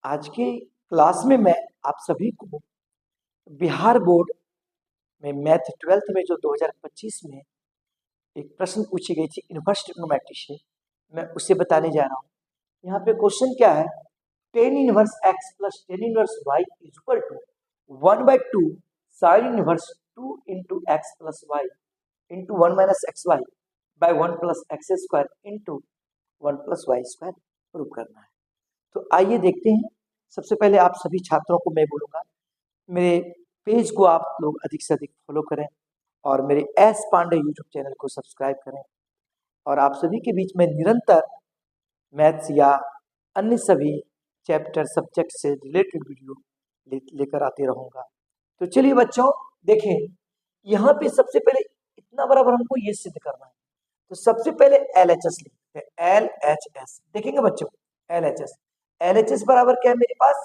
आज के क्लास में मैं आप सभी को बिहार बोर्ड में मैथ 12th में जो 2025 में एक प्रश्न पूछी गई थी इनवर्स ट्रिग्नोमेट्री से, मैं उसे बताने जा रहा हूँ। यहाँ पे क्वेश्चन क्या है, tan inverse X plus tan inverse Y is equal to 1/2 sine inverse 2 into x plus Y into 1 minus x Y by 1 plus x square into 1 plus Y square prove करना है। तो आइए देखते हैं। सबसे पहले आप सभी छात्रों को मैं बोलूँगा, मेरे पेज को आप लोग अधिक से अधिक फॉलो करें और मेरे एस पांडे यूट्यूब चैनल को सब्सक्राइब करें और आप सभी के बीच में निरंतर मैथ्स या अन्य सभी चैप्टर सब्जेक्ट से रिलेटेड वीडियो लेकर आते रहूँगा। तो चलिए बच्चों देखें, यहाँ पे सबसे पहले इतना बराबर हमको ये सिद्ध करना है। तो सबसे पहले LHS लिखते हैं, LHS देखेंगे बच्चों, LHS बराबर क्या है मेरे पास,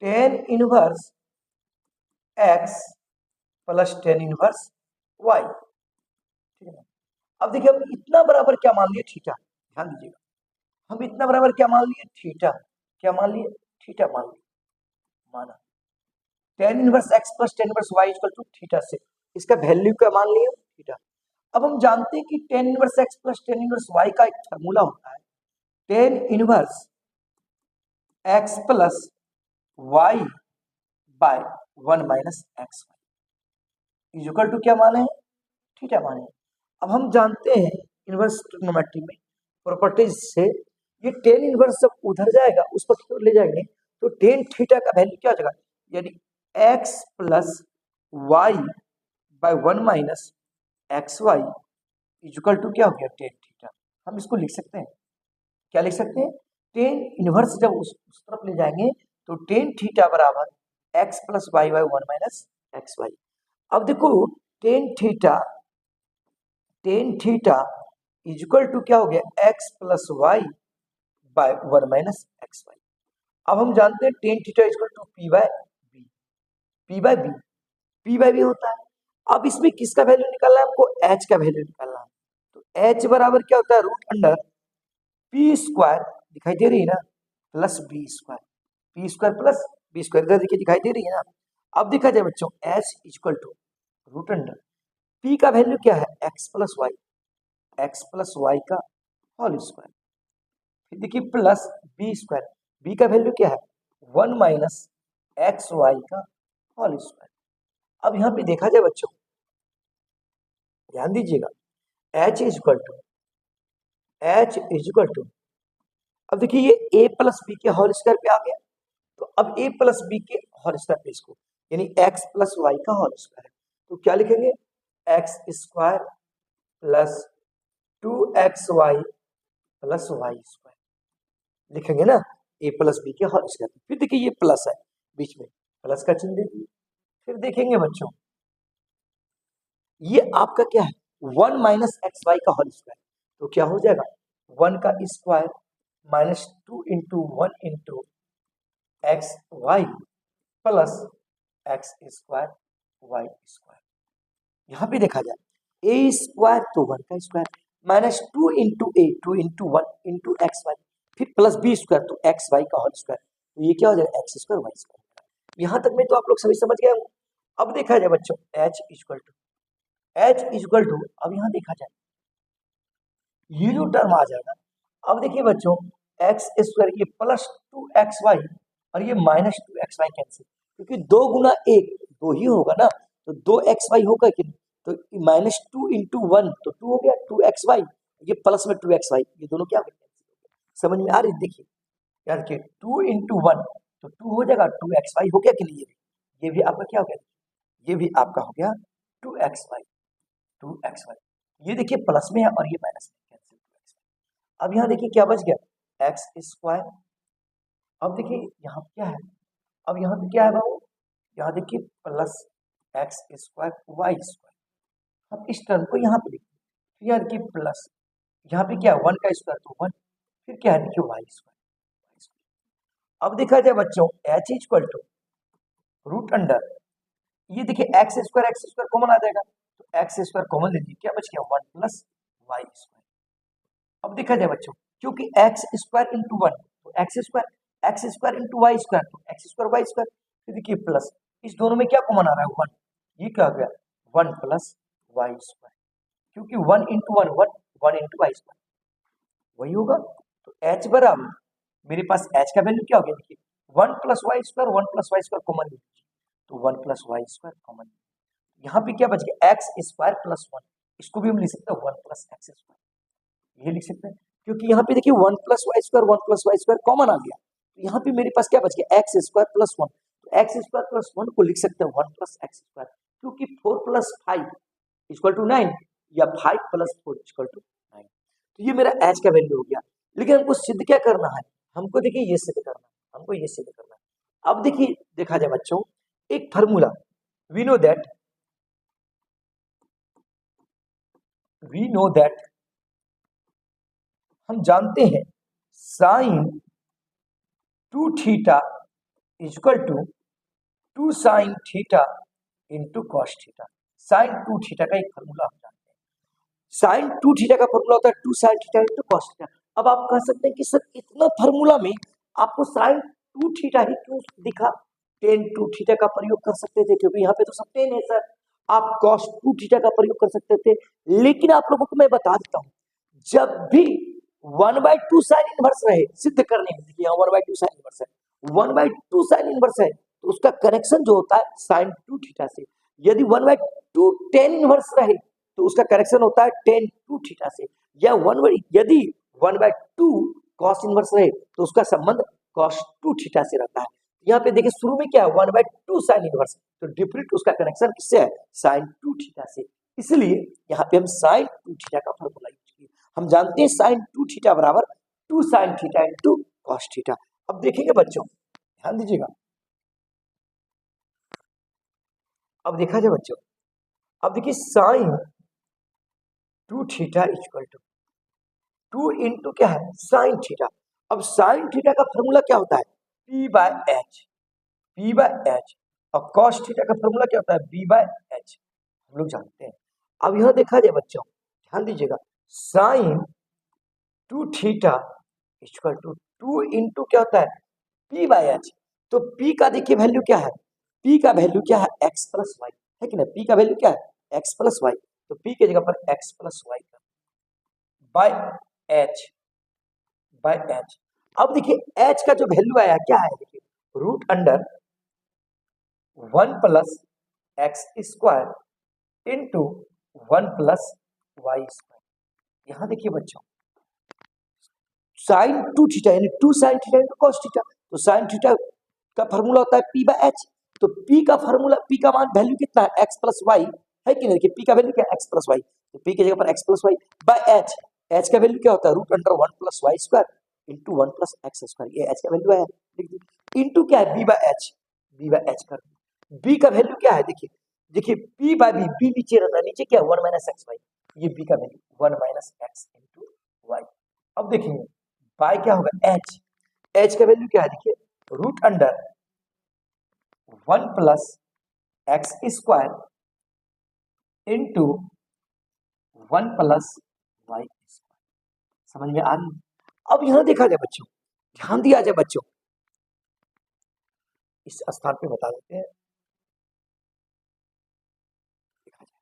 tan inverse X plus tan inverse Y. ठीक है ना। अब देखिए हम इतना बराबर क्या मान लिए, थीटा। ध्यान दीजिएगा, हम इतना बराबर क्या मान लिए, थीटा। क्या मान लिए, थीटा मान लिए, माना tan inverse X plus tan inverse Y equal to theta से इसका वैल्यू क्या मान लिए, थीटा। अब हम जानते हैं कि tan inverse X plus tan inverse Y का एक फार्मूला होता है, tan inverse X plus Y by 1 minus x Y is equal to क्या माने हैं, थीटा माने हैं। अब हम जानते हैं इनवर्स ट्रिग्नोमेट्री में प्रॉपर्टीज से ये टेन इनवर्स जब उधर जाएगा उस पर क्यों ले जाएंगे तो टेन थीटा का वैल्यू क्या हो जाएगा, यानी X plus Y by 1 minus x Y is equal to क्या हो गया, टेन थीटा। हम इसको लिख सकते हैं, क्या लिख सकते हैं, टेन इनवर्स जब उस तरफ ले जाएंगे तो टेन थीटा बराबर X plus Y by 1 minus x Y. अब देखो tan theta is equal to क्या हो गया, X plus Y by 1 minus x Y. अब हम जानते हैं tan theta is equal to P by B, P by B होता है। अब इसमें किसका वैल्यू निकालना है हमको, एच का वैल्यू निकालना है। तो एच बराबर क्या होता है, रूट अंडर पी स्क्वायर, दिखाई दे रही है ना, plus B square, P square plus B square, इधर देखिए दिखाई दे रही है ना। अब देखा जाए बच्चों, H is equal to root under P का वैल्यू क्या है, एक्स प्लस वाई का होल स्क्वायर, फिर देखिए प्लस बी स्क्वायर, बी का वैल्यू क्या है 1 माइनस एक्स वाई का होल स्क्वायर। अब यहाँ पे देखा जाए बच्चों, ध्यान दीजिएगा, एच इज इक्वल टू अब देखिए ये a प्लस बी के होल स्क्वायर पे आ गया। तो अब a प्लस बी के होल स्क्वायर पे इसको, यानी x प्लस वाई का होल स्क्वायर है, तो क्या लिखेंगे, X square plus 2xy plus Y square लिखेंगे ना, a प्लस बी के होल स्क्वायर। फिर देखिए ये प्लस है, बीच में प्लस का चिन्ह देखिए। फिर देखेंगे बच्चों, ये आपका क्या है 1 माइनस एक्स वाई का होल स्क्वायर, तो क्या हो जाएगा 1 का square minus 2 into 1 into X Y plus x square Y square. यहाँ पे देखा जाए ए स्क्वायर तो 1 का square minus 2 into 1 into X Y, फिर प्लस बी स्क्वायर तो एक्स वाई का होल स्क्वायर, तो ये क्या हो जाएगा एक्स स्क्वायर वाई स्क्वायर। यहाँ तक में तो आप लोग सभी समझ गए होंगे। अब देखा जाए बच्चों एच इक्वल टू अब यहाँ देखा जाए ये जो टर्म आ जाएगा। अब देखिए बच्चों एक्स स्क्वायर, ये प्लस 2xy और ये माइनस 2xy कैंसिल, क्योंकि 2 गुना 1 2 ही होगा ना, तो 2xy होगा कि नहीं, तो माइनस 2 इंटू 1 तो 2 हो गया 2xy, ये प्लस में 2xy, ये दोनों क्या हो गया, समझ में आ रही, देखिए यार कि 2 इंटू 1 तो 2 हो जाएगा 2xy हो गया कि नहीं, ये भी आपका क्या हो गया, ये भी आपका हो गया 2xy, ये देखिए प्लस में है और ये माइनस में कैंसिल 2xy। अब यहाँ देखिए क्या बच गया एक्स स्क्वायर। अब देखिए यहाँ क्या है, अब यहाँ पे क्या है बाबू, यहाँ देखिए plus x square Y square. अब इस टर्म को यहाँ पे लिखते हैं, फिर यहाँ देखिए प्लस, यहाँ पे क्या है 1 का स्क्वायर तो 1, फिर क्या है देखिए वाई स्क्वायर। अब देखा जाए बच्चों H is equal to root under, ये देखिए एक्स स्क्वायर कॉमन आ जाएगा, तो एक्स स्क्वायर कॉमन ले लीजिए, क्या बच गया 1 प्लस वाई स्क्वायर। अब देखा जाए बच्चों, क्योंकि एक्स स्क्वायर इंटू 1 तो X square, X square into Y square, तो एक्स स्क्वायर वाई स्क्वायर, फिर देखिए प्लस, इस दोनों में क्या कॉमन आ रहा है 1, ये क्या हो गया 1 प्लस वाई स्क्वायर, क्योंकि 1 इंटू 1 1, 1 इंटू वाई स्क्वायर वही होगा। तो h बराबर, मेरे पास h का वैल्यू क्या हो गया देखिए 1 plus Y square, 1 plus Y square common ले लीजिए, तो 1 प्लस वाई स्क्वायर कॉमन, यहाँ पे क्या बच गया एक्स स्क्वायर प्लस 1, इसको भी हम लिख सकते हैं 1 प्लस एक्स स्क्वायर, ये लिख सकते हैं, क्योंकि यहाँ पे देखिए 1 plus Y square, 1 plus Y square common आ गया, तो यहाँ पे मेरे पास क्या बच गया एक्स स्क्वायर प्लस 1, तो एक्स स्क्वायर प्लस 1 को लिख सकते हैं 1 प्लस एक्स स्क्वायर, क्योंकि 4 प्लस 5 इक्वल टू 9 या 5 प्लस 4 इक्वल टू 9, तो ये मेरा एच का वैल्यू हो गया। लेकिन हमको सिद्ध क्या करना है, हमको देखिए ये सिद्ध करना है, हमको ये सिद्ध करना है। अब देखिए देखा जाए बच्चों, एक फार्मूला, वी नो दैट हम जानते हैं sine 2 theta equal to 2 sine theta into cos theta, sine 2 theta का एक फार्मूला हम जानते हैं, साइन 2 थीटा का फार्मूला होता है 2 sine theta into cos theta. अब आप कह सकते हैं कि सर इतना फार्मूला में आपको साइन 2 थीटा ही क्यों दिखा, टेन 2 थीटा का प्रयोग कर सकते थे, क्योंकि यहाँ पे तो सब टेन है सर, आप कॉस 2 थीटा का प्रयोग कर सकते थे। लेकिन आप लोगों को मैं बता देता हूँ, जब भी 1/2 साइन इनवर्स रहे, सिद्ध करने में देखिए 1/2 साइन इनवर्स है, 1/2 साइन इनवर्स है, तो उसका कनेक्शन जो होता है साइन 2 थीटा से। यदि 1/2 टेन इनवर्स रहे तो उसका करेक्शन होता है टेन 2 थीटा से, या यदि 1/2 कॉस इनवर्स रहे तो उसका संबंध कॉस 2 थीटा से रहता है। यहाँ पे देखिए शुरू में क्या है 1/2 साइन इनवर्स, तो डिफरेंट उसका कनेक्शन किससे है साइन 2 थीटा से, इसलिए यहाँ पे हम साइन 2 थीटा का फॉर्मूला यूज किए। हम जानते हैं साइन 2 थीटा बराबर 2 sine theta into cos theta. अब देखेंगे बच्चों, ध्यान दीजिएगा, अब देखा जाए बच्चों, अब देखिए sine 2 theta equal to 2 into क्या है साइन थीटा। अब साइन थीटा का फॉर्मूला क्या होता है P बाय एच, और कॉस थीटा का फॉर्मूला क्या होता है B बाय एच, हम लोग जानते हैं। अब यहां देखा जाए बच्चों, ध्यान दीजिएगा, sine 2 theta equal to 2 into क्या होता है P बाय एच, तो P का देखिए वैल्यू क्या है, P का वैल्यू क्या है x प्लस वाई, है कि ना, P का वैल्यू क्या है x प्लस वाई, तो P के जगह पर x plus Y by H. अब देखिए h का जो वैल्यू आया क्या है, देखिए root under 1 plus x square into 1 plus Y square. यहां देखिए बच्चों साइन 2 थीटा यानी 2 sine theta into cos theta, तो साइन थीटा का फॉर्मूला होता है P बाय एच, तो P का फॉर्मूला, P का मान वैल्यू कितना है x प्लस वाई, है कि नहीं, देखिए P का वैल्यू क्या है x प्लस वाई, तो P की जगह पर x plus Y by H, h का वैल्यू क्या होता है root under 1 plus Y square into 1 plus x square, ये h का वैल्यू है, लिख दीजिए, इंटू क्या है b बाय एच कर, b का वैल्यू क्या है देखिए p बाय b नीचे रहता है, नीचे क्या है 1 माइनस एक्स वाई, ये b का value 1 minus x into Y. अब देखेंगे बाय क्या होगा h का वैल्यू क्या है देखिए root under 1 plus x square into 1 plus Y square, समझ में आ रही है। अब यहां देखा जाए बच्चों, ध्यान दिया जाए बच्चों, इस स्थान पे बता देते हैं, देखा जाए,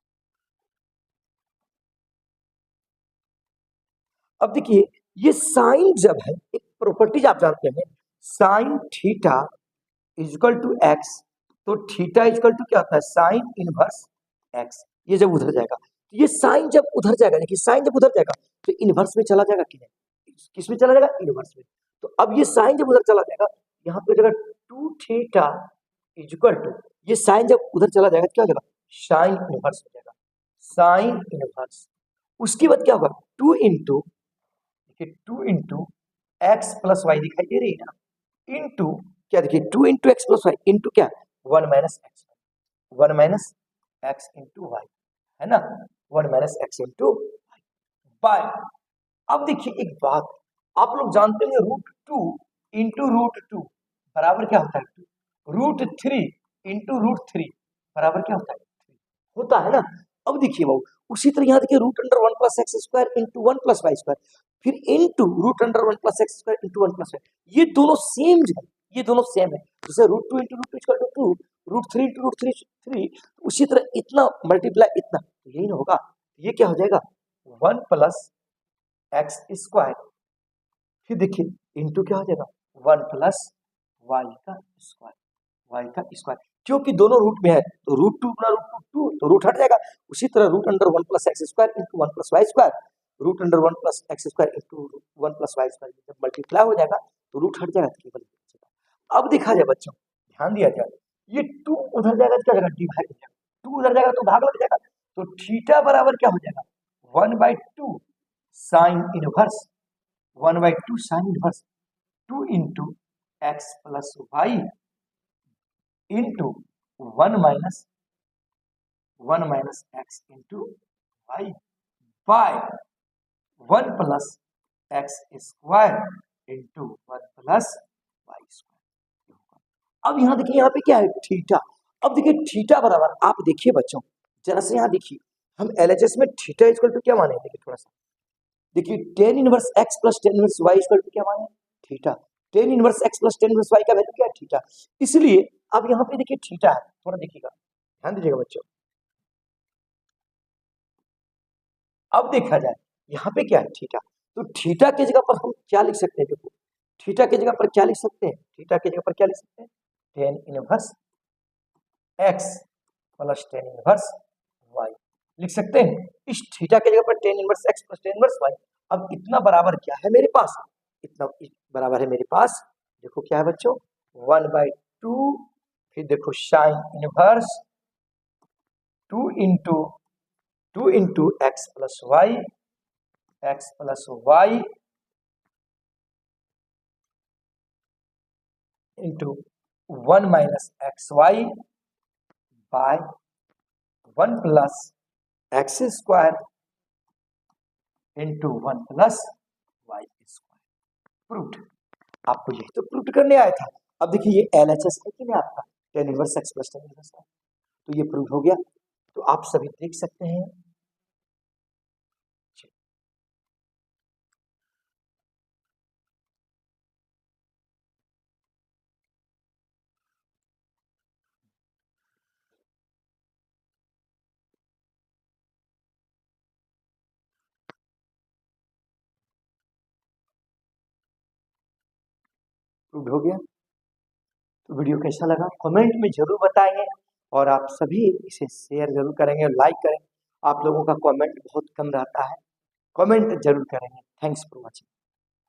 अब देखिए ये साइन जब है, एक प्रॉपर्टीज आप जानते हैं sine theta equal to x, तो थीटा इक्वल टू क्या होता है साइन इनवर्स एक्स, ये जब उधर जाएगा, तो ये साइन जब उधर जाएगा, देखिए साइन जब उधर जाएगा तो इनवर्स में चला जाएगा कि नहीं, किस में चला जाएगा इनवर्स में, तो अब ये साइन जब उधर चला जाएगा, यहाँ पे जगह 2 थीटा इक्वल टू, ये साइन जब उधर चला जाएगा क्या हो जाएगा साइन इनवर्स हो जाएगा, साइन इनवर्स, उसके बाद क्या होगा 2 इंटू, देखिए 2 इंटू एक्स प्लस वाई दिखाई दे रही है ना, इंटू क्या देखिए 2 into x plus Y into क्या 1 minus x, 1 minus x into y, है ना, 1 माइनस एक्स इंटू बाय। अब देखिए एक बात, आप लोग जानते हैं रूट 2 इंटू रूट 2 बराबर क्या होता है रूट 3 इंटू रूट 3 बराबर क्या होता है 3 होता है ना। अब देखिए बाबू उसी तरह यहाँ देखिए root under 1 plus x square into 1 plus Y square, फिर into root under 1 plus x square into 1 plus Y, ये दोनों सेम है, ये दोनों सेम है। जैसे root 2 into root 2 equal to 2, root 3 into root 3 3, उसी तरह इतना मल्टीप्लाई इतना, तो यही ना होगा। ये क्या हो जाएगा 1 प्लस एक्स स्क्वायर, फिर देखिए इनटू क्या हो जाएगा 1 प्लस वाई का स्क्वायर, वाई का स्क्वायर, क्योंकि दोनों रूट में है तो रूट 2 गुना रूट 2 तो रूट हट जाएगा। उसी तरह root under 1 plus x square into 1 plus Y square, root under 1 plus x square into 1 plus Y square, जब मल्टीप्लाई हो जाएगा तो रूट हट जाएगा तो केवल बचेगा। अब देखा जाए बच्चों, ध्यान दिया जाए, ये 2 उधर जाएगा तो क्या हो जाएगा डिवाइड हो जाएगा, 2 उधर जाएगा तो भाग लग जाएगा, तो थीटा बराबर क्या हो जाएगा 1/2 sine inverse, 1/2 sine inverse 2 into x plus Y into 1 minus x into y by 1 plus x square into 1 plus Y square. अब यहाँ देखिए, यहाँ पे क्या है थीटा। अब देखिए थीटा बराबर, आप देखिए बच्चों जरा से यहाँ देखिए, हम एलएचएस में थीटा इक्वल टू क्या माने, देखिए थोड़ा सा देखिए tan inverse x plus tan inverse y equal to क्या माने theta, tan inverse x plus tan inverse y का वैल्यू क्या है थीटा, इसलिए अब यहाँ पे देखिए थीटा है, थोड़ा देखिएगा ध्यान दीजिएगा बच्चों। अब देखा जाए यहाँ पे क्या है थीटा, तो थीटा की जगह पर हम क्या लिख सकते हैं, देखो थीटा की जगह पर क्या लिख सकते हैं, थीटा की जगह पर क्या लिख सकते हैं tan inverse x plus tan inverse y लिख सकते हैं। इस थीटा की जगह पर tan inverse x plus tan inverse y, अब इतना बराबर क्या है मेरे पास, इतना बराबर है मेरे पास, देखो क्या है बच्चों 1/2, फिर देखो sine inverse 2 into x plus Y into 1 minus x y by 1 plus x square into 1 plus Y square. Proof, आपको यही तो प्रूफ करने आया था। अब देखिए ये एलएचएस है कि नहीं आपका tan inverse x plus tan inverse y, तो ये प्रूफ हो गया, तो आप सभी देख सकते हैं। प्रूफ हो गया, तो वीडियो कैसा लगा कमेंट में जरूर बताएंगे, और आप सभी इसे शेयर जरूर करेंगे और लाइक करेंगे। आप लोगों का कमेंट बहुत कम रहता है, कमेंट जरूर करेंगे। Thanks for watching.